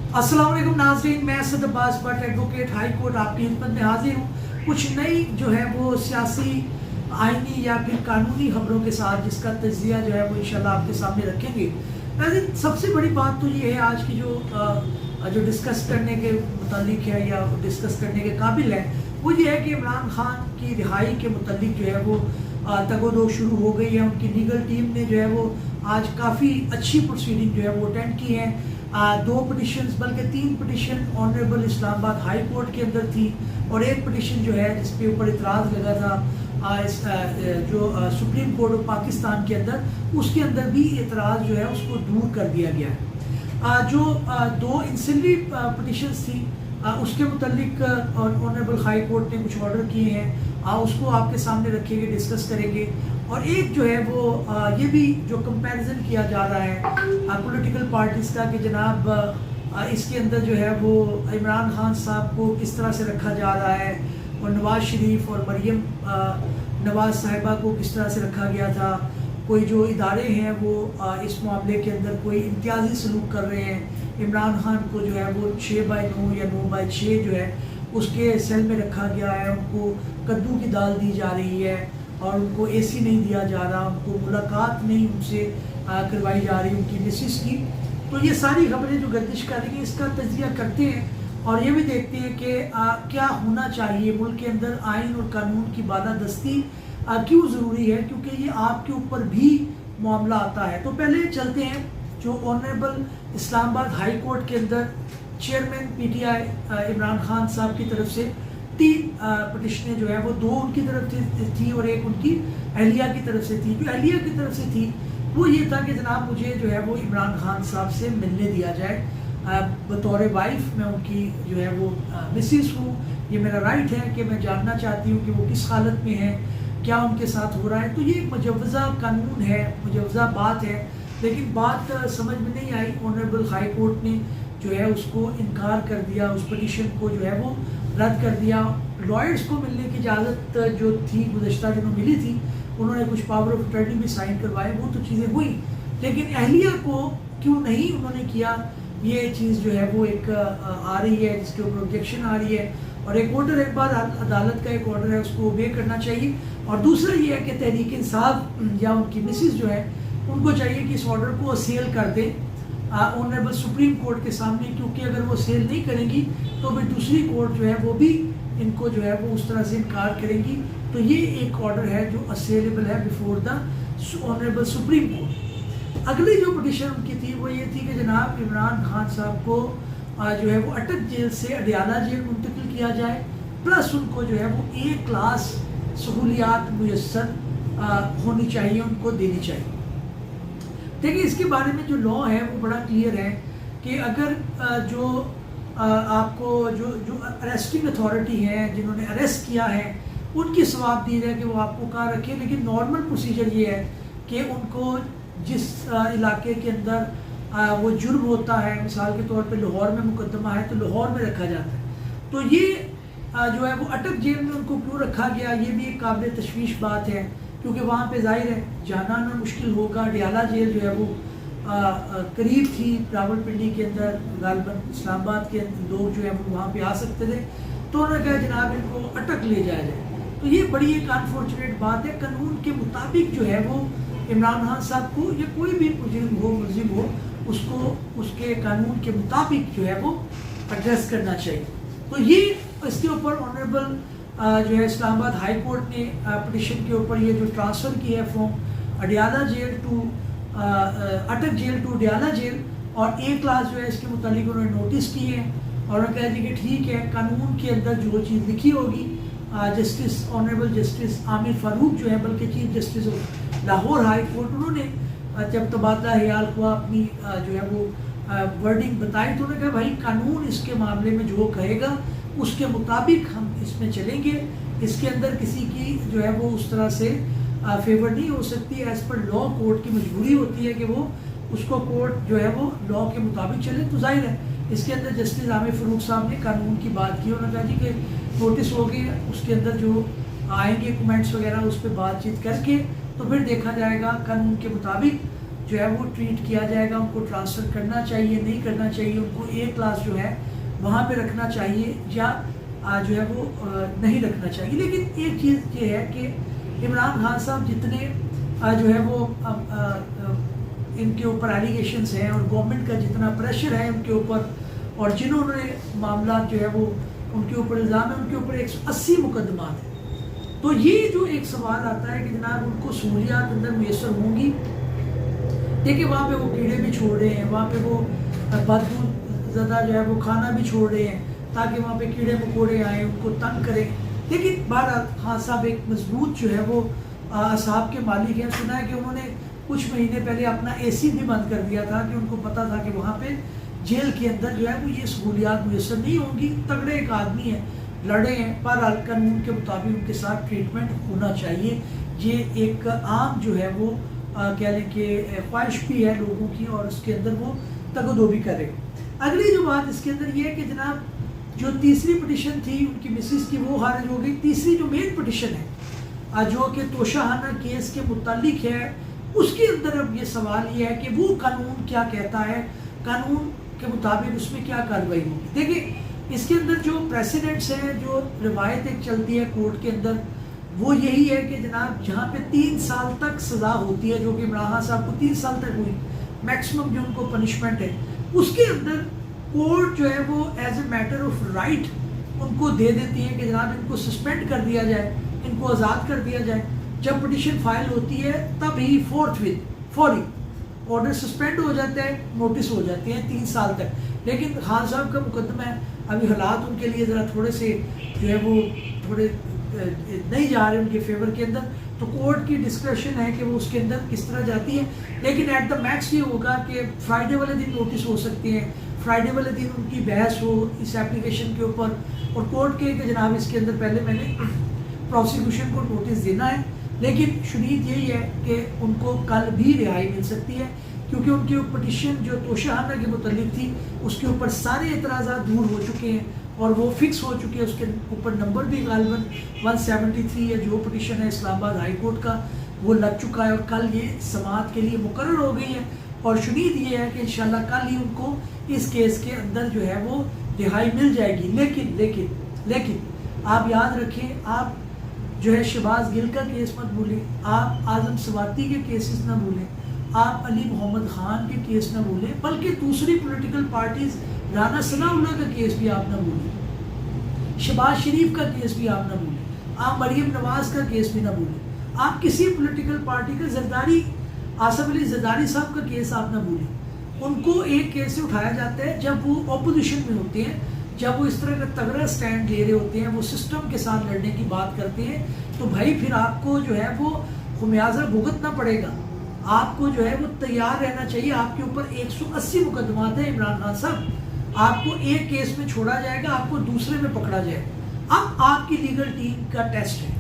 अस्सलाम वालेकुम नाज़रीन, मैं Asad Abbas Bhatt advocate high court आपकी खिदमत में हाजिर हूँ कुछ नई जो है वो सियासी आइनी या फिर कानूनी खबरों के साथ, जिसका तज्ज़िया जो है वो इंशाल्लाह आपके सामने रखेंगे। नाज़रीन, सबसे बड़ी बात तो ये है आज की जो डिस्कस करने के मुतालिक है या डिस्कस करने के काबिल है, वो ये है कि इमरान खान की रिहाई के मुतालिक जो है वो तगोदो शुरू हो गई है। उनकी लीगल टीम ने जो है वो आज काफ़ी अच्छी प्रोसीडिंग जो है वो अटेंड की है। 2 पिटिशन्स बल्कि 3 petition honourable Islamabad high court के अंदर थी और एक पिटिशन जो है जिसके ऊपर इतराज़ लगा था जो सुप्रीम कोर्ट ऑफ पाकिस्तान के अंदर, उसके अंदर भी इतराज़ जो है उसको दूर कर दिया गया है। जो 2 इंसिलरी पिटिशन्स थी उसके मुतालिक ऑनरेबल हाई कोर्ट ने कुछ ऑर्डर किए हैं, उसको आपके सामने रखेंगे, डिस्कस करेंगे। और एक जो है वो ये भी जो कंपैरिजन किया जा रहा है पॉलिटिकल पार्टीज़ का कि जनाब इसके अंदर जो है वो इमरान खान साहब को किस तरह से रखा जा रहा है और नवाज़ शरीफ और मरीम नवाज़ साहिबा को किस तरह से रखा गया था। कोई जो इदारे हैं वो इस मामले के अंदर कोई इम्तियाजी सलूक कर रहे हैं। इमरान खान को जो है वो 6/9 या 9/6 जो है उसके सेल में रखा गया है, उनको कद्दू की दाल दी जा रही है और उनको एसी नहीं दिया जा रहा, उनको मुलाकात नहीं उनसे करवाई जा रही उनकी मिसिस की। तो ये सारी खबरें जो गर्दिश कर रही हैं इसका तज्जिया करते हैं और ये भी देखते हैं कि क्या होना चाहिए मुल्क के अंदर आइन और कानून की बालादस्ती क्यों ज़रूरी है, क्योंकि ये आपके ऊपर भी मामला आता है। तो पहले चलते हैं जो ऑनरेबल इस्लामाबाद हाई कोर्ट के अंदर चेयरमैन PTI इमरान खान साहब की तरफ से 3 पिटिशनें जो है वो 2 उनकी तरफ से थी और एक उनकी अहलिया की तरफ से थी। जो अहलिया की तरफ से थी वो ये था कि जनाब मुझे जो है वो इमरान खान साहब से मिलने दिया जाए बतौर वाइफ। मैं उनकी जो है वो मिसिस हूँ, ये मेरा राइट है कि मैं जानना चाहती हूँ कि वो किस हालत में है, क्या उनके साथ हो रहा है। तो ये मुजव्वज़ा कानून है, मुजव्वज़ा बात है, लेकिन बात समझ में नहीं आई। ऑनरेबल हाई कोर्ट ने जो है उसको इनकार कर दिया, उस पिटिशन को जो है वो रद्द कर दिया। लॉयर्स को मिलने की इजाज़त जो थी गुज़श्ता दिनों मिली थी, उन्होंने कुछ पावर ऑफ अटर्नी भी साइन करवाए, वो तो चीज़ें हुई, लेकिन अहलिया को क्यों नहीं उन्होंने किया, ये चीज़ जो है वो एक आ रही है जिसके ऊपर ऑब्जेक्शन आ रही है। और एक ऑर्डर, एक बार अदालत का एक ऑर्डर है उसको ओबे करना चाहिए। और दूसरा ये है कि तहरीक इंसाफ या उनकी मिसिस जो है उनको चाहिए कि इस ऑर्डर को सेल कर दें ऑनरेबल सुप्रीम कोर्ट के सामने, क्योंकि अगर वो सेल नहीं करेंगी तो फिर दूसरी कोर्ट जो है वो भी इनको जो है वो उस तरह से इनकार करेंगी। तो ये एक ऑर्डर है जो असेलेबल है before the honourable supreme court. अगली जो पिटिशन उनकी थी वो ये थी कि जनाब इमरान खान साहब को जो है वो अटक जेल से अडियाला जेल मुंतकिल किया जाए, प्लस उनको जो है वो A क्लास सहूलियात मुयस्सर होनी चाहिए, उनको देनी चाहिए। देखिए, इसके बारे में जो लॉ है वो बड़ा क्लियर है कि अगर जो आपको जो अरेस्टिंग अथॉरिटी है जिन्होंने अरेस्ट किया है उनकी सवाब दी है कि वो आपको कहाँ रखे, लेकिन नॉर्मल प्रोसीजर ये है कि उनको जिस इलाके के अंदर वो जुर्म होता है, मिसाल के तौर पे लाहौर में मुकदमा है तो लाहौर में रखा जाता है। तो ये जो है वो अटक जेल में उनको क्यों रखा गया, ये भी एक काबिल तशवीश बात है, क्योंकि वहाँ पे जाहिर है जाना आना मुश्किल होगा। अडियाला जेल जो है वो करीब थी रावलपिंडी के अंदर, गालबन इस्लामाबाद के लोग जो है वो वहाँ पे आ सकते थे, तो उन्होंने कहा जनाब इनको अटक ले जाया जाए। तो ये बड़ी एक अनफॉर्चुनेट बात है। कानून के मुताबिक जो है वो इमरान खान साहब को या कोई भी मुजरिम हो, मुलजिम हो, उसको उसके कानून के मुताबिक जो है वो एड्रेस करना चाहिए। तो ये इसके ऊपर ऑनरेबल जो है इस्लामाबाद हाई कोर्ट ने पिटिशन के ऊपर ये जो ट्रांसफ़र की है फ्रॉम अडियाला जेल टू अटक जेल टू अडियाला जेल और A क्लास जो है इसके मुतालिक उन्होंने नोटिस किए हैं और उन्होंने कहा जी कि ठीक है, कानून के अंदर जो चीज़ लिखी होगी justice honourable justice Aamir Farooq जो है बल्कि chief justice of Lahore high court, उन्होंने जब तबादला ख्याल हुआ अपनी जो है वो वर्डिंग बताई तो उन्होंने कहा भाई कानून इसके मामले में जो कहेगा उसके मुताबिक हम इसमें चलेंगे, इसके अंदर किसी की जो है वो उस तरह से फेवर नहीं हो सकती। एज़ पर लॉ कोर्ट की मजबूरी होती है कि वो उसको कोर्ट जो है वो लॉ के मुताबिक चले। तो जाहिर है इसके अंदर जस्टिस आमिर फारूक साहब ने कानून की बात की, उन्होंने कहा जी कि नोटिस हो गई, उसके अंदर जो आएंगे कमेंट्स वगैरह उस पर बातचीत करके तो फिर देखा जाएगा कानून के मुताबिक جو ہے وہ ٹریٹ کیا جائے گا، ان کو ٹرانسفر کرنا چاہیے نہیں کرنا چاہیے، ان کو A کلاس جو ہے وہاں پہ رکھنا چاہیے یا جو ہے وہ نہیں رکھنا چاہیے۔ لیکن ایک چیز یہ ہے کہ عمران خان صاحب جتنے جو ہے وہ ان کے اوپر ایلیگیشنز ہیں اور گورنمنٹ کا جتنا پریشر ہے ان کے اوپر، اور جنہوں نے معاملات جو ہے وہ ان کے اوپر الزام ہے، ان کے اوپر 180 مقدمات ہیں۔ تو یہ جو ایک سوال آتا ہے کہ جناب ان کو سہولیات اندر میسر ہوں گی؟ دیکھیں وہاں پہ وہ کیڑے بھی چھوڑ رہے ہیں، وہاں پہ وہ بدبو زدہ جو ہے وہ کھانا بھی چھوڑ رہے ہیں تاکہ وہاں پہ کیڑے مکوڑے آئیں ان کو تنگ کریں۔ لیکن بہرحال خان صاحب ایک مضبوط جو ہے وہ اصحاب کے مالک ہیں۔ سنا ہے کہ انہوں نے کچھ مہینے پہلے اپنا AC بھی بند کر دیا تھا کہ ان کو پتا تھا کہ وہاں پہ جیل کے اندر جو ہے وہ یہ سہولیات میسر نہیں ہوں گی۔ تگڑے ایک آدمی ہیں، لڑے ہیں، بہرحال قانون کے مطابق ان کے ساتھ ٹریٹمنٹ ہونا چاہیے۔ یہ ایک عام جو ہے وہ کہہ لیں کہ خواہش بھی ہے لوگوں کی، اور اس کے اندر وہ تگدو بھی کرے۔ اگلی جو بات اس کے اندر یہ ہے کہ جناب جو تیسری پٹیشن تھی ان کی مسز کی وہ خارج ہو گئی۔ تیسری جو مین پٹیشن ہے جو کہ توشہانہ کیس کے متعلق ہے، اس کے اندر اب یہ سوال یہ ہے کہ وہ قانون کیا کہتا ہے، قانون کے مطابق اس میں کیا کارروائی ہوگی۔ دیکھیں اس کے اندر جو پریسیڈنٹس ہیں، جو روایت ایک چلتی ہے کورٹ کے اندر، وہ یہی ہے کہ جناب جہاں پہ 3 سال تک سزا ہوتی ہے، جو کہ عمران خان صاحب کو 3 سال تک ہوئی میکسیمم جو ان کو پنشمنٹ ہے، اس کے اندر کورٹ جو ہے وہ as a matter of right ان کو دے دیتی ہے کہ جناب ان کو سسپینڈ کر دیا جائے، ان کو آزاد کر دیا جائے۔ جب پٹیشن فائل ہوتی ہے تب ہی فوری آرڈر سسپینڈ ہو جاتا ہے، نوٹس ہو جاتے ہیں 3 سال تک۔ لیکن خان صاحب کا مقدمہ ہے، ابھی حالات ان کے لیے ذرا تھوڑے سے جو ہے وہ تھوڑے نہیں جا رہے ان کے فیور کے اندر، تو کورٹ کی ڈسکریشن ہے کہ وہ اس کے اندر کس طرح جاتی ہے۔ لیکن ایٹ دا میکس یہ ہوگا کہ فرائیڈے والے دن نوٹس ہو سکتے ہیں، فرائیڈے والے دن ان کی بحث ہو اس اپلیکیشن کے اوپر، اور کورٹ کے کہ جناب اس کے اندر پہلے میں نے پروسیکیوشن کو نوٹس دینا ہے۔ لیکن شدید یہی ہے کہ ان کو کل بھی رہائی مل سکتی ہے، کیونکہ ان کی پٹیشن جو توشہانہ کے متعلق تھی اس کے اوپر سارے اعتراضات دور ہو چکے ہیں اور وہ فکس ہو چکے ہیں۔ اس کے اوپر نمبر بھی غالباً 173 ہے، جو پٹیشن ہے اسلام آباد ہائی کورٹ کا، وہ لگ چکا ہے اور کل یہ سماعت کے لیے مقرر ہو گئی ہے۔ اور شدید یہ ہے کہ انشاءاللہ کل ہی ان کو اس کیس کے اندر جو ہے وہ رہائی مل جائے گی۔ لیکن آپ یاد رکھیں، آپ جو ہے شہباز گل کا کیس مت بھولیں، آپ اعظم سواتی کے کیسز نہ بھولیں، آپ علی محمد خان کے کیس نہ بھولیں، بلکہ دوسری پولیٹیکل پارٹیز رانا ثناء اللہ کا کیس بھی آپ نہ بھولیں، شہباز شریف کا کیس بھی آپ نہ بھولیں، آپ مریم نواز کا کیس بھی نہ بھولیں، آپ کسی پولیٹیکل پارٹی کا زرداری، آصف علی زرداری صاحب کا کیس آپ نہ بھولیں۔ ان کو ایک کیس سے اٹھایا جاتا ہے جب وہ اپوزیشن میں ہوتے ہیں، جب وہ اس طرح کا تگڑا سٹینڈ لے رہے ہوتے ہیں، وہ سسٹم کے ساتھ لڑنے کی بات کرتے ہیں، تو بھائی پھر آپ کو جو ہے وہ خمیازہ بھگتنا پڑے گا، آپ کو جو ہے وہ تیار رہنا چاہیے۔ آپ کے اوپر 180 مقدمات ہیں عمران خان صاحب، آپ کو ایک کیس میں چھوڑا جائے گا، آپ کو دوسرے میں پکڑا جائے گا۔ اب آپ کی لیگل ٹیم کا ٹیسٹ ہے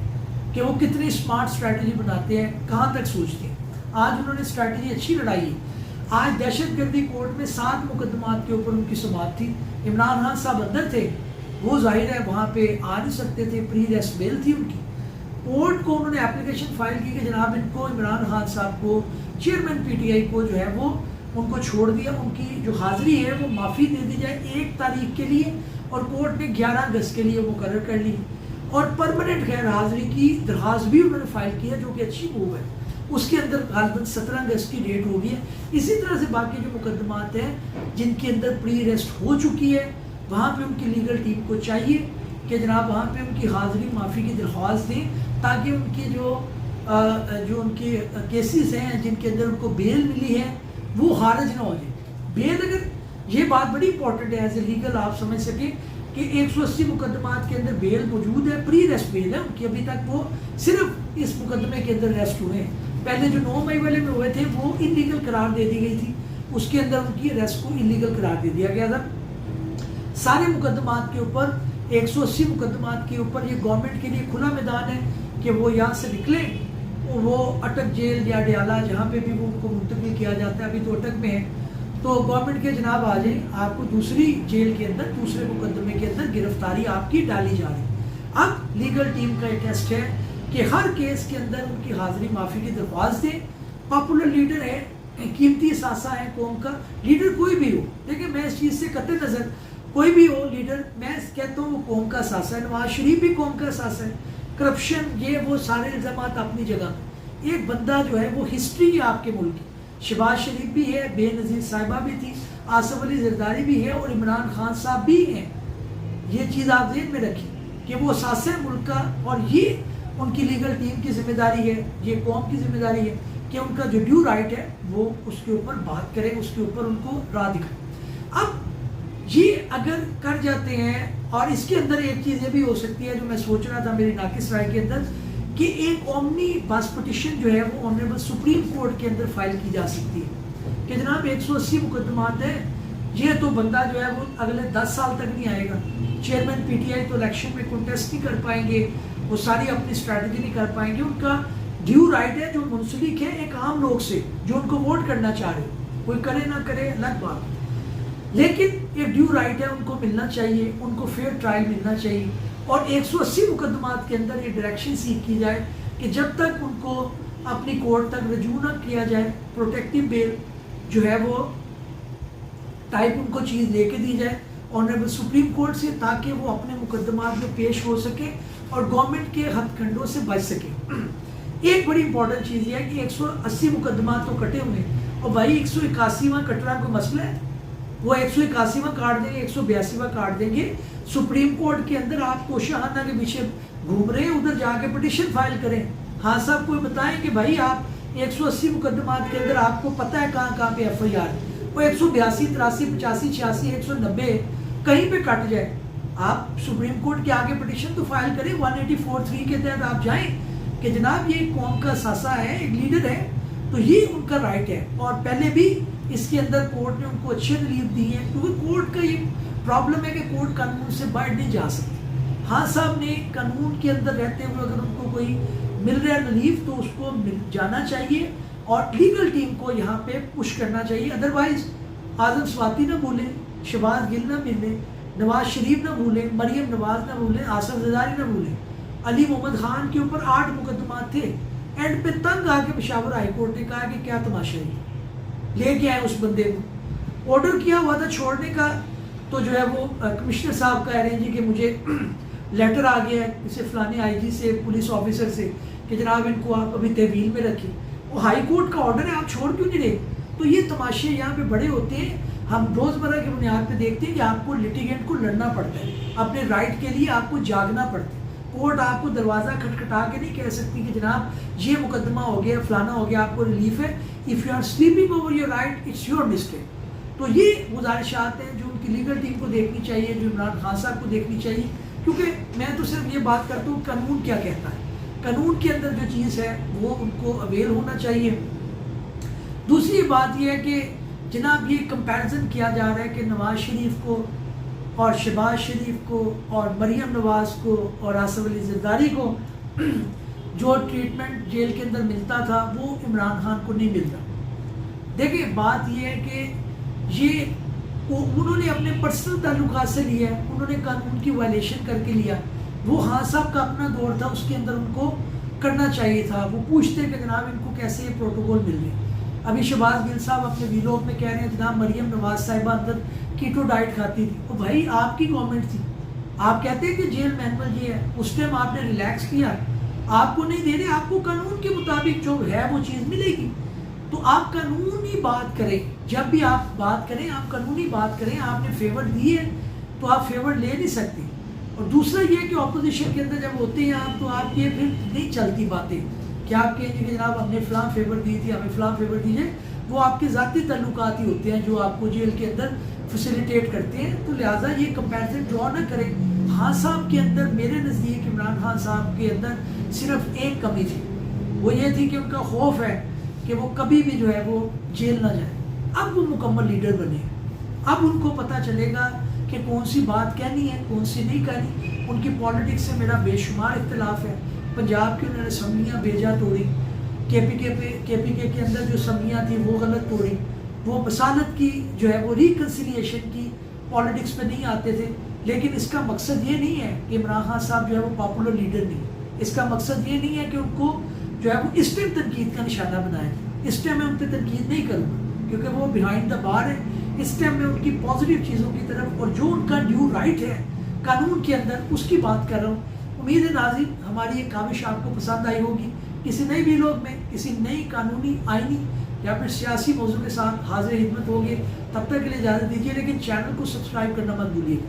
کہ وہ کتنی اسمارٹ اسٹریٹجی بناتے ہیں، کہاں تک سوچتے ہیں۔ آج انہوں نے اسٹریٹجی اچھی لڑائی ہے۔ آج دہشت گردی کورٹ میں 7 مقدمات کے اوپر ان کی سماعت تھی، عمران خان صاحب اندر تھے، وہ ظاہر ہے وہاں پہ آ نہیں سکتے تھے، پری ریسٹ بیل تھی ان کی۔ کورٹ کو انہوں نے اپلیکیشن فائل کی کہ جناب ان کو عمران خان صاحب کو چیئرمین PTI کو جو ہے وہ ان کو چھوڑ دیا، ان کی جو حاضری ہے وہ معافی دے دی جائے 1 تاریخ کے لیے، اور کورٹ نے 11 اگست کے لیے مقرر کر لی، اور پرماننٹ غیر حاضری کی درخواست بھی انہوں نے فائل کی ہے، جو کہ اچھی موو ہے۔ اس کے اندر غالباً 17 اگست کی ڈیٹ ہوگی ہے۔ اسی طرح سے باقی جو مقدمات ہیں جن کے اندر پری ریسٹ ہو چکی ہے، وہاں پہ ان کی لیگل ٹیم کو چاہیے کہ جناب وہاں پہ ان کی حاضری معافی کی درخواست دیں، تاکہ ان کی جو ان کے کیسز ہیں جن کے اندر ان کو بیل ملی ہے وہ خارج نہ ہو جائے۔ بیل، اگر یہ بات بڑی امپورٹنٹ ہے ایز اے لیگل آپ سمجھ سکیں کہ 180 مقدمات کے اندر بیل موجود ہے، پری ریسٹ بیل ہے ان کی، ابھی تک وہ صرف اس مقدمے کے اندر ریسٹ ہوئے ہیں۔ پہلے جو 9 مئی والے میں ہوئے تھے وہ انلیگل قرار دے دی گئی تھی، اس کے اندر ان کی ریسٹ کو انلیگل قرار دے دیا گیا تھا۔ سارے مقدمات کے اوپر 180 مقدمات کے اوپر یہ گورنمنٹ کے لیے کھلا میدان ہے کہ وہ یہاں سے نکلیں، وہ اٹک جیل یا ڈیالہ جہاں پہ بھی وہ ان کو منتقل کیا جاتا ہے، ابھی تو اٹک میں ہے، تو گورنمنٹ کے جناب آ جائیں، آپ کو دوسری جیل کے اندر دوسرے مقدمے کے اندر گرفتاری آپ کی ڈالی جا رہی ہے۔ اب لیگل ٹیم کا یہ ٹیسٹ ہے کہ ہر کیس کے اندر ان کی حاضری معافی کی درخواست دیں۔ پاپولر لیڈر ہے कीमती सासा है कौम का। लीडर कोई भी हो, देखिए मैं इस चीज़ से कतई नज़र, कोई भी हो लीडर, मैं कहता हूँ वो कौम का सासा है। नवाज शरीफ भी कौम का सासा है। करप्शन ये वो सारे इल्ज़ामात अपनी जगह। एक बंदा जो है वो हिस्ट्री है आपके मुल्क की। शहबाज शरीफ भी है, बेनज़ीर साहिबा भी थी, आसिफ अली जरदारी भी है और इमरान खान साहब भी हैं। ये चीज़ आप ज़हन में रखिए कि वो सासा है मुल्क का, और ये उनकी लीगल टीम की जिम्मेदारी है, ये कौम की जिम्मेदारी है कि उनका जो ड्यू राइट है वो उसके ऊपर बात करें, उसके ऊपर उनको राह दिखाएं। अब ये अगर कर जाते हैं, और इसके अंदर एक चीज़ ये भी हो सकती है जो मैं सोच रहा था मेरी नाकिस राय के अंदर, कि एक ओमनी बस पिटिशन जो है वो ऑनरेबल सुप्रीम कोर्ट के अंदर फाइल की जा सकती है कि जनाब 180 मुकदमात है, ये तो बंदा जो है वो अगले 10 साल तक नहीं आएगा। चेयरमैन पीटीआई तो इलेक्शन में कंटेस्ट नहीं कर पाएंगे, वो सारी अपनी स्ट्रैटेजी नहीं कर पाएंगे। उनका ड्यू राइट है जो मुंसलिक है एक आम लोग से जो उनको वोट करना चाह रहे हो, कोई करे ना करे अलग बात, लेकिन एक ड्यू राइट है, उनको मिलना चाहिए, उनको फेयर ट्रायल मिलना चाहिए। और 180 मुकदमात के अंदर ये डायरेक्शन सीख की जाए कि जब तक उनको अपनी कोर्ट तक रजू न किया जाए, प्रोटेक्टिव बेल जो है वो टाइप उनको चीज़ लेके दी जाए ऑनरेबल सुप्रीम कोर्ट से, ताकि वो अपने मुकदमात में पेश हो सके और गवर्नमेंट के हथकंडों से बच सके। एक बड़ी इंपॉर्टेंट चीज़ ये है कि 180 मुकदमात तो कटे हुए, और भाई 181वां कटना कोई मसला है? वो 181वां काट देंगे, 182वां काट देंगे। सुप्रीम कोर्ट के अंदर आप तोशाखाना के पीछे घूम रहे हैं, उधर जाके पिटिशन फाइल करें। हाँ साहब कोई बताएं कि भाई आप 180 मुकदमात के अंदर आपको पता है कहाँ कहाँ पे FIR, वो 182, 83, 85, 86, 190 कहीं पे कट जाए, आप सुप्रीम कोर्ट के आगे पिटिशन तो फाइल करें। 184(3) के तहत आप जाएं कि जनाब ये कौम का सासा है, एक लीडर है, तो ये उनका राइट है। और पहले भी इसके अंदर कोर्ट ने उनको अच्छे रिलीफ दी है, क्योंकि कोर्ट का ये प्रॉब्लम है कि कोर्ट कानून से बाहर नहीं जा सकती। हाँ साहब ने कानून के अंदर रहते हुए अगर उनको कोई मिल रहा है रिलीफ तो उसको मिल जाना चाहिए, और लीगल टीम को यहाँ पे पुश करना चाहिए। अदरवाइज आजम स्वाति ना भूलें, शहबाज गिल ना मिले, नवाज शरीफ ना भूलें, मरियम नवाज ना भूलें, आसिफ जरदारी ना भूलें, अली मोहम्मद खान के ऊपर 8 मुकदमात थे। एंड पे तंग आके पेशावर हाई कोर्ट ने कहा कि क्या तमाशा है, लेके आए उस बंदे को, ऑर्डर किया हुआ था छोड़ने का, तो जो है वो कमिश्नर साहब कह रहे हैं जी कि मुझे लेटर आ गया है इसे फलाने IG से, पुलिस ऑफिसर से, कि जनाब इनको आप अभी तहवील में रखें। वो हाई कोर्ट का ऑर्डर है, आप छोड़ क्यों नहीं रहे? तो ये तमाशे यहाँ पे बड़े होते हैं। हम रोज़मर्रा की बुनियाद पे देखते हैं कि आपको लिटिगेंट को लड़ना पड़ता है, अपने राइट के लिए आपको जागना पड़ता है। कोर्ट आपको दरवाज़ा खटखटा के नहीं कह सकती कि जनाब ये मुकदमा हो गया, फलाना हो गया, आपको रिलीफ है। If you are sleeping over your right, it's your mistake. तो ये गुजारिशात हैं जो उनकी लीगल टीम को देखनी चाहिए, जो इमरान खान साहब को देखनी चाहिए, क्योंकि मैं तो सिर्फ ये बात करता हूँ कानून क्या कहता है, कानून के अंदर जो चीज़ है वो उनको अवेल होना चाहिए। दूसरी बात यह है कि जनाब ये कंपैरिजन किया जा रहा है कि नवाज शरीफ को और शहबाज शरीफ को और मरियम नवाज को और आसिफ अली जरदारी को जो ट्रीटमेंट जेल के अंदर मिलता था वो इमरान खान को नहीं मिलता। देखिए बात ये है कि ये उन्होंने अपने पर्सनल ताल्लुकात से लिया है, उन्होंने कानून की वायलेशन करके लिया। वो हाँ साहब का अपना दौर था, उसके अंदर उनको करना चाहिए था। वो पूछते कि जनाब इनको कैसे ये प्रोटोकॉल मिल रहे। अभी शहबाज गिल साहब अपने वीलॉग में कह रहे हैं जनाब मरियम नवाज साहिबा अंदर कीटो डाइट खाती थी। तो भाई आपकी गवर्नमेंट थी, आप कहते हैं कि जेल मैनुअल ये है, उस टाइम आपने रिलैक्स किया, आपको नहीं दे रहे, आपको कानून के मुताबिक जो है वो चीज़ मिलेगी। तो आप कानूनी बात करें, जब भी आप बात करें आप कानूनी बात करें। आपने फेवर दी है तो आप फेवर ले नहीं सकते। और दूसरा ये कि अपोजिशन के अंदर जब होते हैं आप, तो आप ये फिर नहीं चलती बातें कि आप कहेंगे कि जनाब हमने फ़लाँ फेवर दी थी, हमें फ़लाँ फेवर दीजिए। वो आपके ज़ाती ताल्लुकात ही होते हैं जो आपको जेल के अंदर फैसिलिटेट करते हैं। तो लिहाजा ये कंपैरिजन ड्रॉ ना करें। खान साहब के अंदर मेरे नज़दीक इमरान खान साहब के अंदर सिर्फ एक कमी थी, वो ये थी कि उनका खौफ है कि वो कभी भी जो है वो जेल ना जाए। अब वो मुकम्मल लीडर बने, अब उनको पता चलेगा कि कौन सी बात कहनी है, कौन सी नहीं कहनी। उनकी पॉलिटिक्स से मेरा बेशुमार इख्तलाफ है। पंजाब की उन्होंने असम्बलियाँ बेजा तोड़ी, KPK के अंदर जो असम्बलियाँ थी वो गलत तोड़ी। वो बसालत की जो है वो रिकन्सिलिएशन की पॉलिटिक्स पे नहीं आते थे। लेकिन इसका मकसद ये नहीं है कि इमरान खान साहब जो है वो पॉपुलर लीडर नहीं, इसका मकसद ये नहीं है कि उनको जो है वो इस पर तनकीद का निशाना बनाया। اس ٹائم میں ان پہ تنقید نہیں کروں گا کیونکہ وہ بیہائنڈ دا بار ہے. اس ٹائم میں ان کی پازیٹیو چیزوں کی طرف اور جو ان کا ڈیو رائٹ ہے قانون کے اندر اس کی بات کر رہا ہوں. امید ہے ناظرین ہماری یہ کاوش آپ کو پسند آئی ہوگی. کسی نئی ویلاگ میں کسی نئی قانونی آئینی یا پھر سیاسی موضوع کے ساتھ حاضر خدمت ہوگی. تب تک کے لیے اجازت دیجیے لیکن چینل کو سبسکرائب کرنا مت بھولیے.